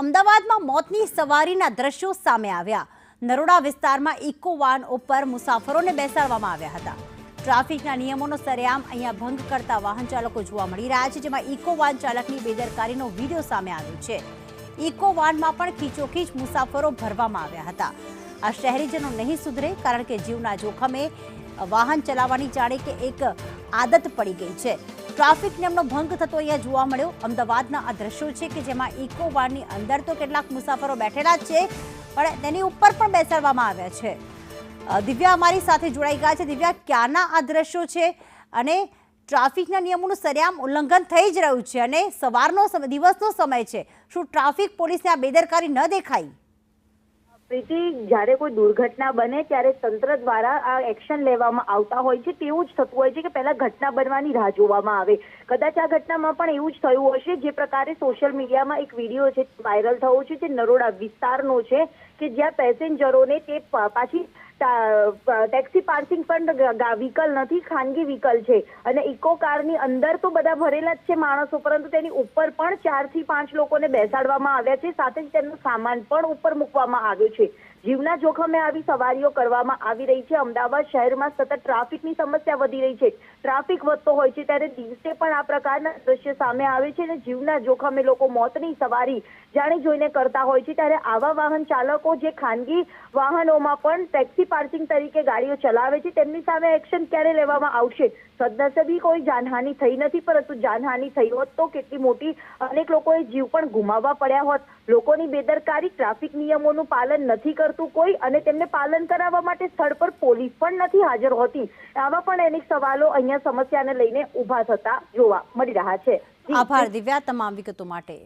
અમદાવાદમાં મોતની સવારીના દ્રશ્યો સામે આવ્યા। નરોડા વિસ્તારમાં ઇકો વાન ઉપર મુસાફરોને બેસાડવામાં આવ્યા હતા। ટ્રાફિકના નિયમોનો સરેઆમ અહીંયા ભંગ કરતા વાહન ચાલકો જોવા મળી રહ્યા છે, જેમાં ઇકો વાન ચાલકની બેદરકારીનો વિડીયો સામે આવ્યો છે। ઇકો વાનમાં પણ ખીચોખીચ મુસાફરો ભરવામાં આવ્યા હતા। આ શહેરીજનો નહીં સુધરે, કારણ કે જીવના જોખમે વાહન ચલાવવાની જાણે કે એક આદત પડી ગઈ છે। ટ્રાફિક નિયમનો ભંગ થતો અહીંયા જોવા મળ્યો। અમદાવાદના આ દ્રશ્યો છે કે જેમાં ઇકો વાનની અંદર તો કેટલાક મુસાફરો બેઠેલા જ છે, પણ તેની ઉપર પણ બેસાડવામાં આવ્યા છે। દિવ્યા અમારી સાથે જોડાઈ ગયા છે। દિવ્યા, ક્યાંના આ દ્રશ્યો છે અને ટ્રાફિકના નિયમોનું સરેઆમ ઉલ્લંઘન થઈ જ રહ્યું છે અને સવારનો સમય, દિવસનો સમય છે, શું ટ્રાફિક પોલીસને આ બેદરકારી ન દેખાઈ? પ્રીતિ, જ્યારે કોઈ દુર્ઘટના બને ત્યારે તંત્ર દ્વારા આ એક્શન લેવામાં આવતા હોય છે। તેવું જ થતું હોય છે કે પહેલા ઘટના બનવાની રાહ જોવામાં આવે। કદાચ આ ઘટનામાં પણ એવું જ થયું હશે। જે પ્રકારે સોશિયલ મીડિયામાં એક વિડીયો છે વાયરલ થયો છે, જે નરોડા વિસ્તારનો છે, કે જ્યાં પેસેન્જરોને તે પાછી ટેક્સી પાર્કિંગ પણ વ્હીકલ નથી, ખાનગી વ્હીકલ છે અને ઇકો કારની અંદર તો બધા ભરેલા જ છે માણસો, પરંતુ તેની ઉપર પણ 4 થી 5 લોકોને બેસાડવામાં આવ્યા છે। સાથે જ તેમનો સામાન પણ ઉપર મૂકવામાં આવ્યો છે। જીવના જોખમે આવી સવારીઓ કરવામાં આવી રહી છે। અમદાવાદ શહેરમાં સતત ટ્રાફિકની સમસ્યા વધી રહી છે। ટ્રાફિક વધતો હોય છે ત્યારે દિવસે પણ આ પ્રકારના દ્રશ્ય સામે આવે છે અને જીવના જોખમે લોકો મોતની સવારી જાણી જોઈને કરતા હોય છે। ત્યારે આવા વાહન ચાલકો જે ખાનગી વાહનોમાં પણ ટેક્સી પાર્કિંગ તરીકે ગાડીઓ ચલાવે છે, તેમની સામે એક્શન ક્યારે લેવામાં આવશે? સદનસીબે કોઈ જાનહાનિ થઈ નથી, પરંતુ જાનહાનિ થઈ હોત તો કેટલી મોટી, અનેક લોકોએ જીવ પણ ગુમાવવા પડ્યા હોત। લોકોની બેદરકારી, ટ્રાફિક નિયમોનું પાલન નથી કરતું કોઈ, અને તેમને પાલન કરાવવા માટે સ્થળ પર પોલીસ પણ નથી હાજર હોતી। આવા પણ અનેક સવાલો અહીંયા સમસ્યાને લઈને ઉભા થતા જોવા મળી રહ્યા છે। આભાર દિવ્યા તમામ વિગતો માટે।